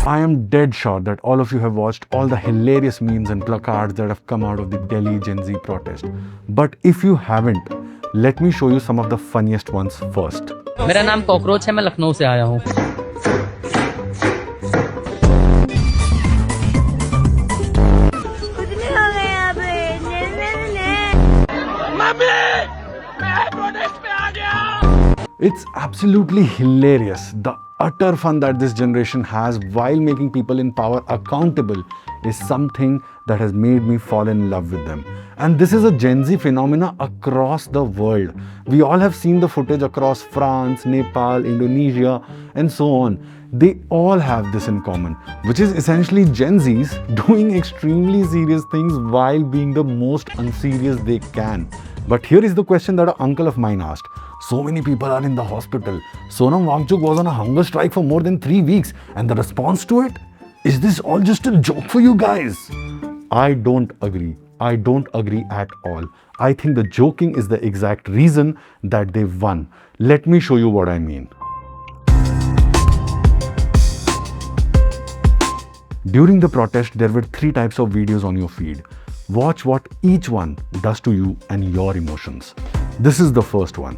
I am dead sure that all of you have watched all the hilarious memes and placards that have come out of the Delhi Gen Z protest. But if you haven't, let me show you some of the funniest ones first. मेरा नाम cockroach है, मैं लखनऊ से आया हूँ। It's absolutely hilarious. The utter fun that this generation has while making people in power accountable is something that has made me fall in love with them. And this is a Gen Z phenomena across the world. We all have seen the footage across France, Nepal, Indonesia, and so on. They all have this in common, which is essentially Gen Zs doing extremely serious things while being the most unserious they can. But here is the question that an uncle of mine asked. So many people are in the hospital. Sonam Wangchuk was on a hunger strike for more than 3 weeks, and the response to it? Is this all just a joke for you guys? I don't agree. I don't agree at all. I think the joking is the exact reason that they won. Let me show you what I mean. During the protest, there were 3 types of videos on your feed. Watch what each one does to you and your emotions. This is the first one.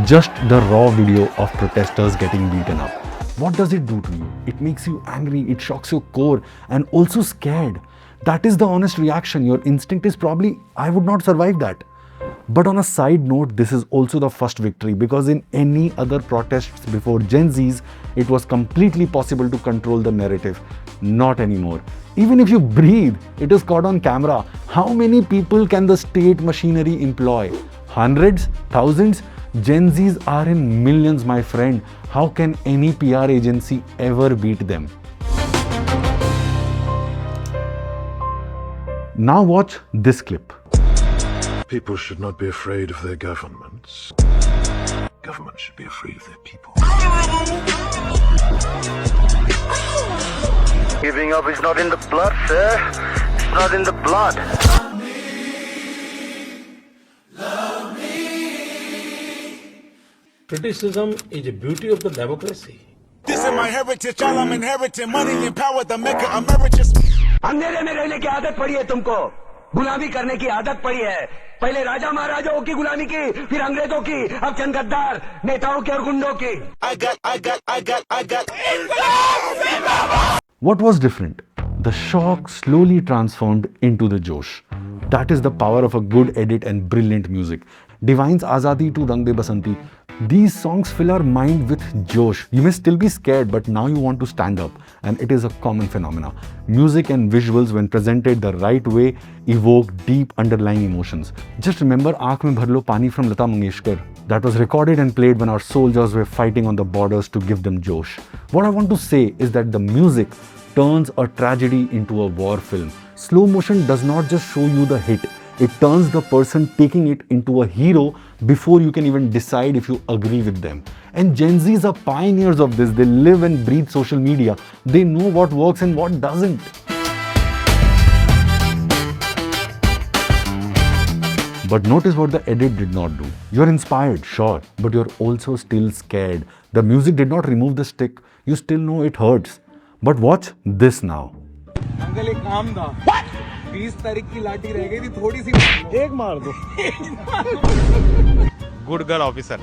Just the raw video of protesters getting beaten up. What does it do to you? It makes you angry, it shocks your core, and also scared. That is the honest reaction. Your instinct is probably, I would not survive that. But on a side note, this is also the first victory, because in any other protests before Gen Zs, it was completely possible to control the narrative. Not anymore. Even if you breathe, it is caught on camera. How many people can the state machinery employ? Hundreds? Thousands? Gen Zs are in millions, my friend. How can any PR agency ever beat them? Now watch this clip. People should not be afraid of their governments. Governments should be afraid of their people. Giving up is not in the blood, sir. It's not in the blood. Criticism is the beauty of the democracy. This is my heritage, all I'm inheriting. Money and power that make it emeritus. अंधेरे में रहने की आदत पड़ी है तुमको, गुलामी करने की आदत पड़ी है। पहले राजा महाराजाओं की गुलामी की, फिर अंग्रेजों की, अब चंद गद्दार नेताओं की और गुंडों की। I got. What was different? The shock slowly transformed into the josh. That is the power of a good edit and brilliant music. Divine's Azadi to Rang De Basanti. These songs fill our mind with josh. You may still be scared, but now you want to stand up. And it is a common phenomenon. Music and visuals, when presented the right way, evoke deep underlying emotions. Just remember Aankh Mein Bhar Lo Pani from Lata Mangeshkar. That was recorded and played when our soldiers were fighting on the borders to give them josh. What I want to say is that the music turns a tragedy into a war film. Slow motion does not just show you the hit. It turns the person taking it into a hero before you can even decide if you agree with them. And Gen Zs are pioneers of this. They live and breathe social media. They know what works and what doesn't. But notice what the edit did not do. You're inspired, sure, but you're also still scared. The music did not remove the stick. You still know it hurts. But watch this now. Uncle एक काम था। 20 तारीख की लाठी रह गई थी, थोड़ी सी एक मार दो। Good girl officer.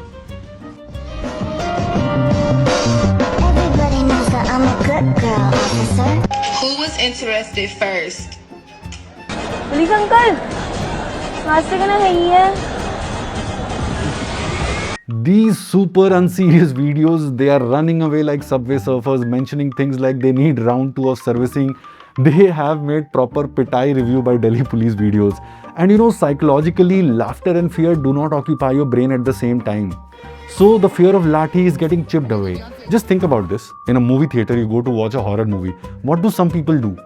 Everybody knows that I'm a good girl, officer. Who was interested first? Please, uncle. नाश्ते करना है। These super unserious videos, they are running away like subway surfers, mentioning things like they need round 2 of servicing. They have made proper pitai review by Delhi police videos. And you know, psychologically, laughter and fear do not occupy your brain at the same time. So the fear of lathi is getting chipped away. Just think about this. In a movie theater, you go to watch a horror movie. What do some people do?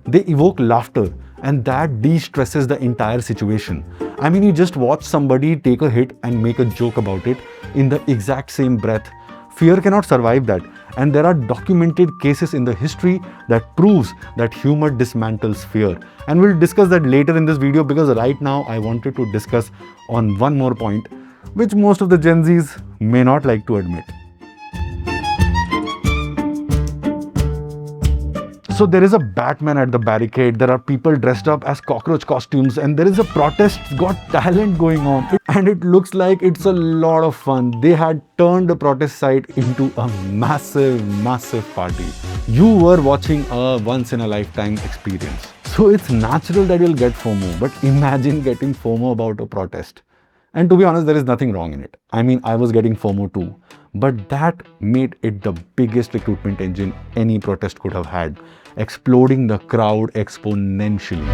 They evoke laughter. and that de-stresses the entire situation. I mean, you just watch somebody take a hit and make a joke about it in the exact same breath. Fear cannot survive that, and there are documented cases in the history that proves that humor dismantles fear. And we'll discuss that later in this video, because right now I wanted to discuss on one more point which most of the Gen Zs may not like to admit. So there is a Batman at the barricade, there are people dressed up as cockroach costumes, and there is a protest got talent going on. And it looks like it's a lot of fun. They had turned the protest site into a massive party. You were watching a once-in-a-lifetime experience. So it's natural that you'll get FOMO, but imagine getting FOMO about a protest. And to be honest, there is nothing wrong in it. I mean, I was getting FOMO too. But that made it the biggest recruitment engine any protest could have had, exploding the crowd exponentially.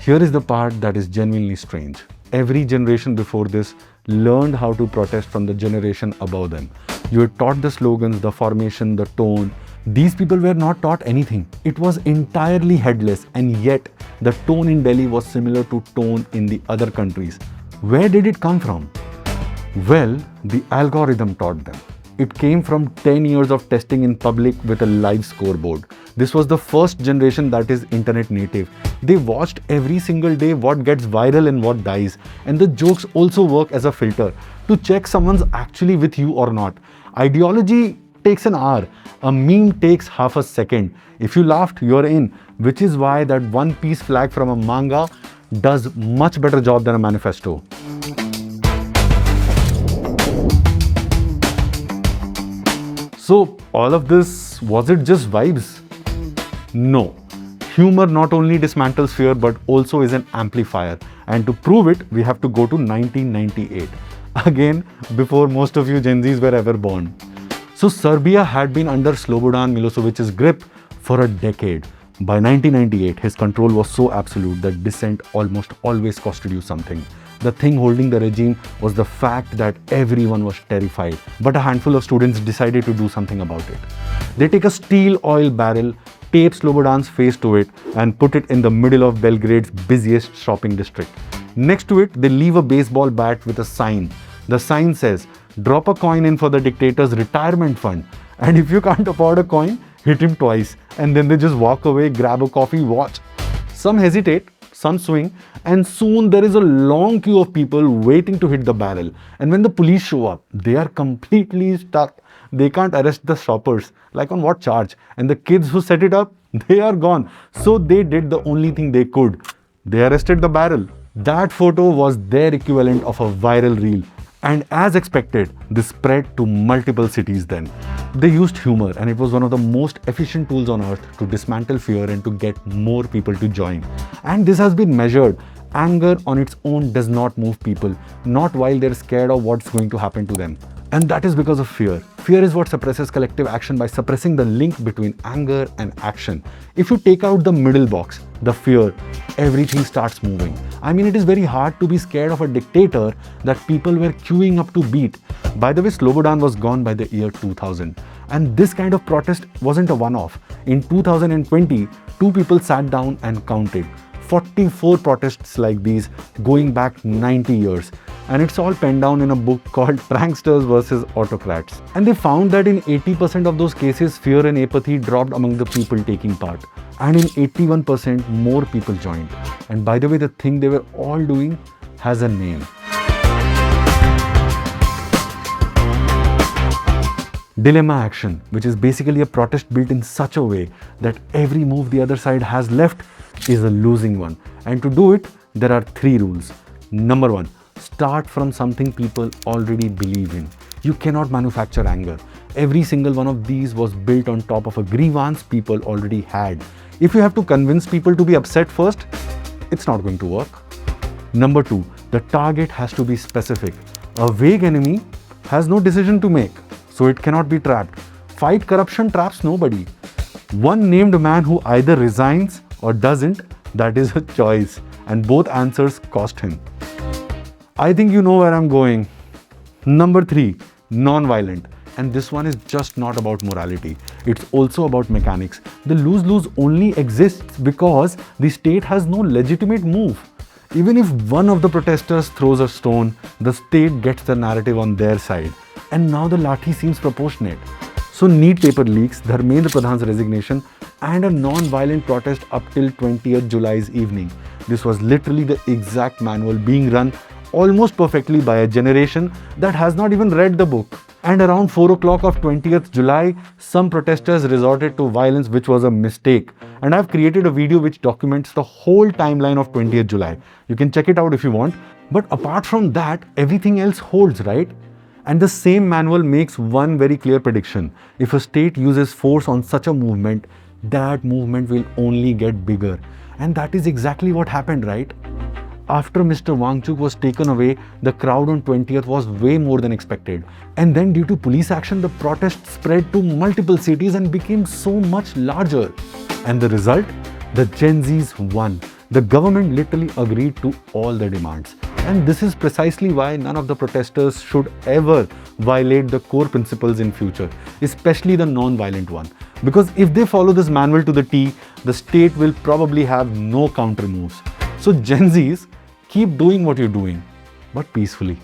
Here is the part that is genuinely strange. Every generation before this learned how to protest from the generation above them. You were taught the slogans, the formation, the tone. These people were not taught anything. It was entirely headless, and yet the tone in Delhi was similar to tone in the other countries. Where did it come from? Well, the algorithm taught them. It came from 10 years of testing in public with a live scoreboard. This was the first generation that is internet native. They watched every single day what gets viral and what dies. And the jokes also work as a filter to check someone's actually with you or not. Ideology takes an hour. A meme takes half a second. If you laughed, you're in. Which is why that one piece flag from a manga does much better job than a manifesto. So all of this, was it just vibes? No. Humor not only dismantles fear but also is an amplifier. And to prove it, we have to go to 1998. Again, before most of you Gen Zs were ever born. So Serbia had been under Slobodan Milosevic's grip for a decade. By 1998, his control was so absolute that dissent almost always costed you something. The thing holding the regime was the fact that everyone was terrified, but a handful of students decided to do something about it. They take a steel oil barrel, tape Slobodan's face to it, and put it in the middle of Belgrade's busiest shopping district. Next to it, they leave a baseball bat with a sign. The sign says, "Drop a coin in for the dictator's retirement fund. And if you can't afford a coin, hit him twice." And then they just walk away, grab a coffee, watch. Some hesitate, some swing, and soon there is a long queue of people waiting to hit the barrel. And when the police show up, they are completely stuck. They can't arrest the shoppers. Like on what charge? And the kids who set it up, they are gone. So they did the only thing they could. They arrested the barrel. That photo was their equivalent of a viral reel. And as expected, this spread to multiple cities then. They used humor, and it was one of the most efficient tools on earth to dismantle fear and to get more people to join. And this has been measured. Anger on its own does not move people, not while they're scared of what's going to happen to them. And that is because of fear. Fear is what suppresses collective action by suppressing the link between anger and action. If you take out the middle box, the fear, everything starts moving. I mean, it is very hard to be scared of a dictator that people were queuing up to beat. By the way, Slobodan was gone by the year 2000. And this kind of protest wasn't a one-off. In 2020, two people sat down and counted 44 protests like these going back 90 years. And it's all penned down in a book called Pranksters versus Autocrats. And they found that in 80% of those cases, fear and apathy dropped among the people taking part. And in 81%, more people joined. And by the way, the thing they were all doing has a name. Dilemma action, which is basically a protest built in such a way that every move the other side has left is a losing one. And to do it, there are 3 rules. Number 1, start from something people already believe in. You cannot manufacture anger. Every single one of these was built on top of a grievance people already had. If you have to convince people to be upset first, it's not going to work. Number 2, the target has to be specific. A vague enemy has no decision to make, so it cannot be trapped. Fight corruption traps nobody. One named man who either resigns or doesn't, that is a choice, and both answers cost him. I think you know where I'm going. Number 3, non-violent. And this one is just not about morality. It's also about mechanics. The lose-lose only exists because the state has no legitimate move. Even if one of the protesters throws a stone, the state gets the narrative on their side. And now the lathi seems proportionate. So NEET paper leaks, Dharmendra Pradhan's resignation, and a non-violent protest up till 20th July's evening. This was literally the exact manual being run almost perfectly by a generation that has not even read the book. And around 4 o'clock of 20th July, some protesters resorted to violence, which was a mistake. And I've created a video which documents the whole timeline of 20th July. You can check it out if you want. But apart from that, everything else holds, right? And the same manual makes one very clear prediction. If a state uses force on such a movement, that movement will only get bigger. And that is exactly what happened, right? After Mr. Wangchuk was taken away, the crowd on 20th was way more than expected. And then due to police action, the protest spread to multiple cities and became so much larger. And the result? The Gen Zs won. The government literally agreed to all the demands. And this is precisely why none of the protesters should ever violate the core principles in future, especially the non-violent one. Because if they follow this manual to the T, the state will probably have no counter moves. So Gen Zs, keep doing what you're doing, but peacefully.